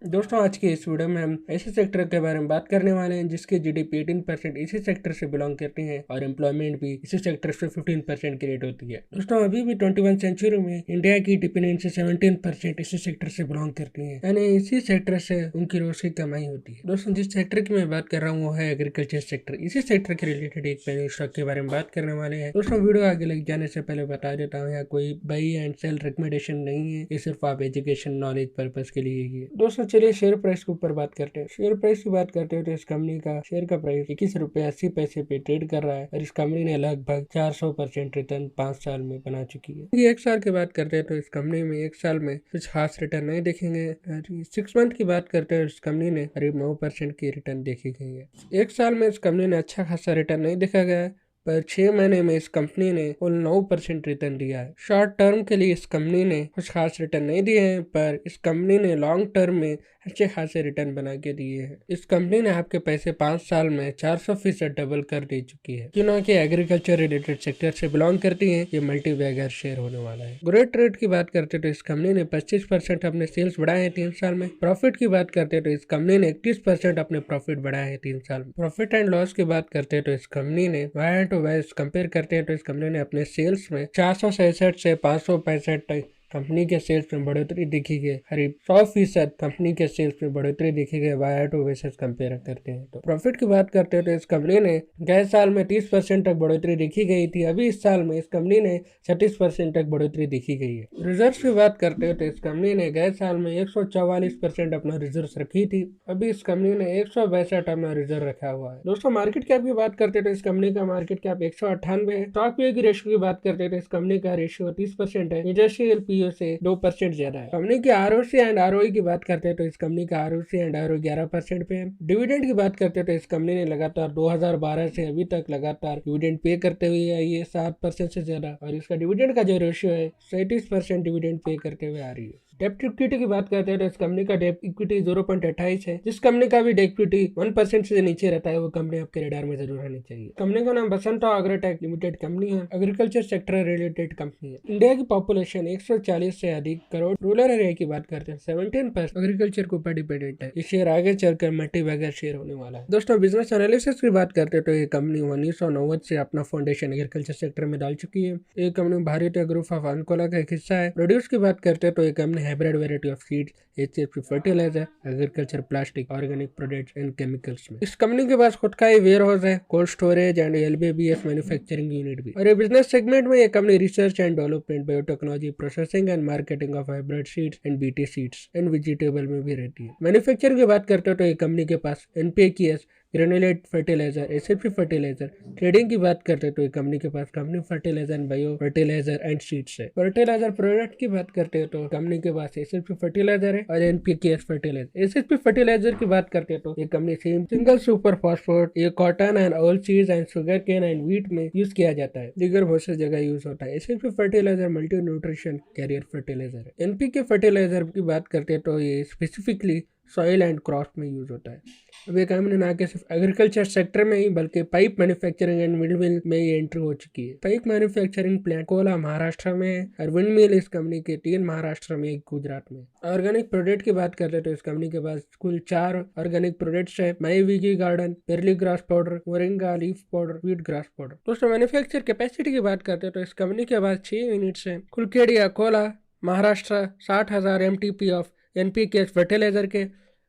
दोस्तों आज की इस वीडियो में हम ऐसे सेक्टर के बारे में बात करने वाले हैं जिसकी जीडीपी 18% इसी सेक्टर से बिलोंग करती है और एम्प्लॉयमेंट भी इसी सेक्टर से 15% की रेट होती है। दोस्तों अभी भी 21 सेंचुरी में इंडिया की डिपेंडेंसी 17% इसी सेक्टर से बिलोंग करती है, यानी इसी सेक्टर से उनकी रोज की कमाई होती है। दोस्तों जिस सेक्टर की मैं बात कर रहा हूँ वो है एग्रीकल्चर सेक्टर। इसी सेक्टर के रिलेटेड एक पेनी स्टॉक के बारे में बात करने वाले हैं। दोस्तों वीडियो आगे लग जाने से पहले बता देता हूँ यहाँ कोई बाई एंड सेल रिकमेंडेशन नहीं है, ये सिर्फ आप एजुकेशन नॉलेज पर्पज के लिए ही है। दोस्तों चलिए शेयर प्राइस के ऊपर बात करते हैं। शेयर प्राइस की बात करते हैं तो इस कंपनी का शेयर का प्राइस 21 रुपए 80 पैसे पे ट्रेड कर रहा है और इस कंपनी ने लगभग 400% रिटर्न 5 साल में बना चुकी है। एक साल की बात करते हैं तो इस कंपनी में एक साल में कुछ खास रिटर्न नहीं देखेंगे। 6 मंथ की बात करते हैं इस कंपनी ने करीब 9% की रिटर्न देखी गई है। एक साल में इस कंपनी ने अच्छा खासा रिटर्न नहीं देखा गया है, पर 6 महीने में इस कंपनी ने कुल 9% रिटर्न दिया है। शॉर्ट टर्म के लिए इस कंपनी ने कुछ खास रिटर्न नहीं दिए हैं, पर इस कंपनी ने लॉन्ग टर्म में अच्छे खासे रिटर्न बना के दिए हैं। इस कंपनी ने आपके पैसे 5 साल में 400% डबल कर दे चुकी है। क्योंकि एग्रीकल्चर रिलेटेड सेक्टर से बिलोंग करती है, ये मल्टी बैगर शेयर होने वाला है। ग्रोथ रेट की बात करते हैं तो इस कंपनी ने 25% अपने सेल्स बढ़ाए हैं 3 साल में। प्रॉफिट की बात करते हैं तो इस कंपनी ने 31% अपने प्रॉफिट बढ़ाए हैं 3 साल में। प्रॉफिट एंड लॉस की बात करते हैं तो इस कंपनी ने वायर टू वायर कंपेयर करते हैं तो इस कंपनी ने अपने सेल्स में 467 से 565 तक कंपनी के सेल्स में बढ़ोतरी देखी गई। करीब 100% कंपनी के सेल्स में बढ़ोतरी देखी गई वायर टू वेसेस कंपेयर करते हैं तो। प्रॉफिट की बात करते हैं तो इस कंपनी ने गए साल में 30% तक बढ़ोतरी देखी गई थी, अभी इस साल में इस कंपनी ने 36% तक बढ़ोतरी देखी गई है। रिजर्व की बात करते हैं तो इस कंपनी ने गए साल में 144% अपना रिजर्व रखी थी, अभी इस कंपनी ने 162 अपना रिजर्व रखा हुआ है। दोस्तों मार्केट कैप की बात करते हैं तो इस कंपनी का मार्केट कैप 198 है। स्टॉक पीई की रेशियो की बात करते हैं तो इस कंपनी का रेशियो 30% है, इंडस्ट्रियल पीई से 2% ज्यादा है। कंपनी की आरओसी एंड आरओई की बात करते हैं तो इस कंपनी का आरओसी एंड आरओई 11% पे है। डिविडेंड की बात करते हैं तो इस कंपनी ने लगातार 2012 से अभी तक लगातार डिविडेंड पे करते हुए आई है 7% से ज्यादा, और इसका डिविडेंड का जो रेशियो है 37% डिविडेंड पे करते हुए आ रही है। डेप्ट इक्विटी की बात करते हैं तो इस कंपनी का डेप्ट इक्विटी 0.28 है। जिस कंपनी का भी डेप्ट इक्विटी 1% से नीचे रहता है वो कंपनी आपके रडार में जरूर आनी चाहिए। कंपनी का नाम बसंता एग्रोटेक लिमिटेड कंपनी है, एग्रीकल्चर सेक्टर रिलेटेड कंपनी है। इंडिया की पॉपुलेशन 140 से अधिक करोड़। रूरल एरिया की बात करते हैं 17% एग्रीकल्चर के ऊपर डिपेंडेंट है। ये शेयर आगे चलकर मल्टी बैगर शेयर होने वाला है। दोस्तों बिजनेस एनालिसिस की बात करते हैं तो ये कंपनी 1990 से अपना फाउंडेशन एग्रीकल्चर सेक्टर में डाल चुकी है। ये कंपनी भारतीय ग्रुप ऑफ अंकोला का एक हिस्सा है। प्रोड्यूस की बात करते हैं तो ये company hybrid variety of seeds, HFC fertiliser, agriculture plastic, organic products and chemicals में। इस कंपनी के पास खुद का ही वेयर हाउस है, cold storage and LBBS manufacturing unit भी। और ये बिजनेस सेगमेंट में ये company research and development, biotechnology, processing and marketing of hybrid seeds and BT seeds and vegetable में भी रहती है। मैन्युफैक्चरिंग की बात करते हो तो ये कंपनी के पास NPK, granulate fertiliser, SFP fertiliser. Trading की बात करते हैं तो ये कंपनी के पास company fertiliser and bio fertiliser and seeds है। फर्टिलाइजर प्रोडक्ट की बात करते हैं तो कंपनी के पास एसएफपी फर्टिलाइजर है और एनपीके फर्टिलाइजर। एसएफपी फर्टिलाइजर की बात करते हैं तो ये कंपनी सिंगल सुपर फॉस्फेट, ये cotton and oil seeds and sugar cane and wheat में यूज किया जाता है, दीगर बहुत सी जगह यूज होता है। SFP fertiliser multi nutrition carrier fertiliser है। एनपीके फर्टिलाइजर की बात करते हैं तो ये स्पेसिफिकली सॉइल एंड क्रॉप में यूज होता है। अब ये कंपनी ना के सिर्फ एग्रीकल्चर सेक्टर में ही बल्कि pipe manufacturing and wind mill में ही एंट्री हो चुकी है। Pipe manufacturing plant Cola Maharashtra में है और विंड मिल इस कंपनी के 3 महाराष्ट्र में, 1 गुजरात में। ऑर्गेनिक प्रोडक्ट की बात करते हैं तो इस कंपनी के पास कुल 4 ऑर्गेनिक प्रोडक्ट्स है, my veggie garden, barley grass powder, moringa leaf powder, wheat grass powder. दोस्तों मैन्युफैक्चर कैपेसिटी की बात करते हैं तो इस कंपनी के पास 6 यूनिट्स है। कुलकेडिया कोला Maharashtra 60,000 MTP of NPK fertiliser के,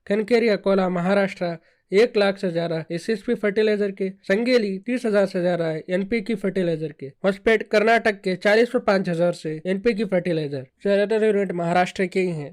कनकेरिया कोला महाराष्ट्र 1 लाख से ज्यादा एसएसपी फर्टिलाइजर के, संगेली 30,000 से ज्यादा है एनपीके फर्टिलाइजर के, हॉस्पेट कर्नाटक के 40 से 5,000 से एनपीके फर्टिलाइजर। ज्यादातर यूनिट महाराष्ट्र के ही हैं।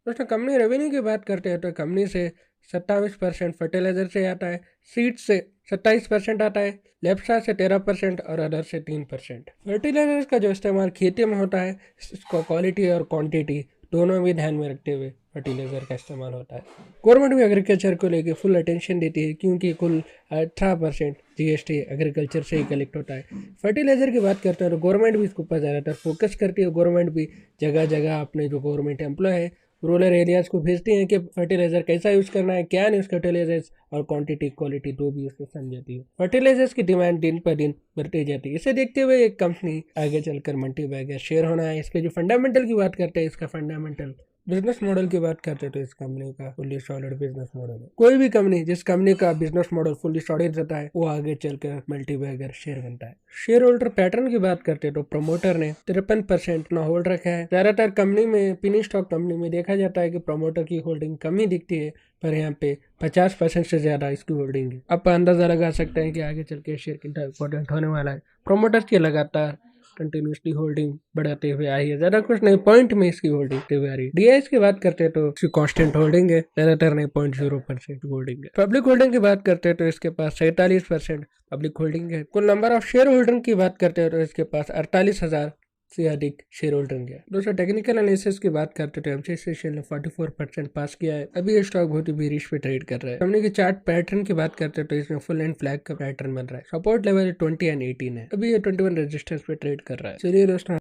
दोस्तों कंपनी रेवेन्यू की बात करते हैं तो कंपनी से 27% फर्टिलाइजर से आता है, सीड से 27% आता है, लेप्सा से 13% और अदर से 3%। फर्टिलाइजर का जो इस्तेमाल खेती में होता है इसको क्वालिटी और क्वांटिटी दोनों भी ध्यान में रखते हुए फर्टिलाइजर का इस्तेमाल होता है। गवर्नमेंट भी एग्रीकल्चर को लेके फुल अटेंशन देती है क्योंकि कुल 18% जीएसटी एग्रीकल्चर से ही कलेक्ट होता है। फर्टिलाइजर की बात करते हैं तो गवर्नमेंट भी इसके ऊपर ज़्यादातर फोकस करती है। गवर्नमेंट भी जगह जगह अपने जो गवर्नमेंट एम्प्लॉय है रूरल एरियाज को भेजती हैं कि फर्टिलाइजर कैसा यूज़ करना है, क्या नहीं, फर्टिलाइजर्स और क्वांटिटी क्वालिटी दो भी उसमें समझाती है। फर्टिलाइजर्स की डिमांड दिन पर दिन बढ़ती जाती है। इसे देखते हुए एक कंपनी आगे चलकर मल्टी बैगर शेयर होना है। इसके जो फंडामेंटल की बात करते हैं, इसका फंडामेंटल बिजनेस मॉडल की बात करते हैं तो इस कंपनी का फुली सॉलिड बिजनेस मॉडल है। कोई भी कंपनी जिस कंपनी का बिजनेस मॉडल फुली सॉलिड रहता है वो आगे चलकर मल्टीबैगर शेयर बनता है। शेयर होल्डर पैटर्न की बात करते हैं तो प्रमोटर ने 53% अपना होल्ड रखा है। ज्यादातर कंपनी में पेनी स्टॉक कंपनी में देखा जाता है कि प्रमोटर की होल्डिंग कम ही दिखती है, पर यहाँ पे 50% से ज्यादा इसकी होल्डिंग है। आप अंदाजा लगा सकते हैं कि आगे चल के शेयर कितना इंपॉर्टेंट होने वाला है। प्रमोटर्स की लगातार कंटिन्यूसली होल्डिंग बढ़ाते हुए आई है, ज्यादा कुछ नहीं, पॉइंट में इसकी होल्डिंग हुए आ रही है। डीआईएस की बात करते हैं तो इसकी कांस्टेंट होल्डिंग है, ज्यादातर नहीं, 0.0% होल्डिंग है। पब्लिक होल्डिंग की बात करते हैं तो इसके पास 47% पब्लिक होल्डिंग है। कुल नंबर ऑफ शेयर होल्डर की बात करते हैं तो इसके पास 48,000 से अधिक शेयर होल्डर है। दोस्तों टेक्निकल एनालिसिस की बात करते तो एमसीएक्स ने 44% पास किया है। अभी ये स्टॉक बहुत ही बीरिश पे ट्रेड कर रहा है। हमने की चार्ट पैटर्न की बात करते हैं तो इसमें फुल एंड फ्लैग का पैटर्न बन रहा है। सपोर्ट लेवल 20 एंड 18 है। अभी ये 21 रेजिस्टेंस पे ट्रेड कर रहा है। चलिए दोस्तों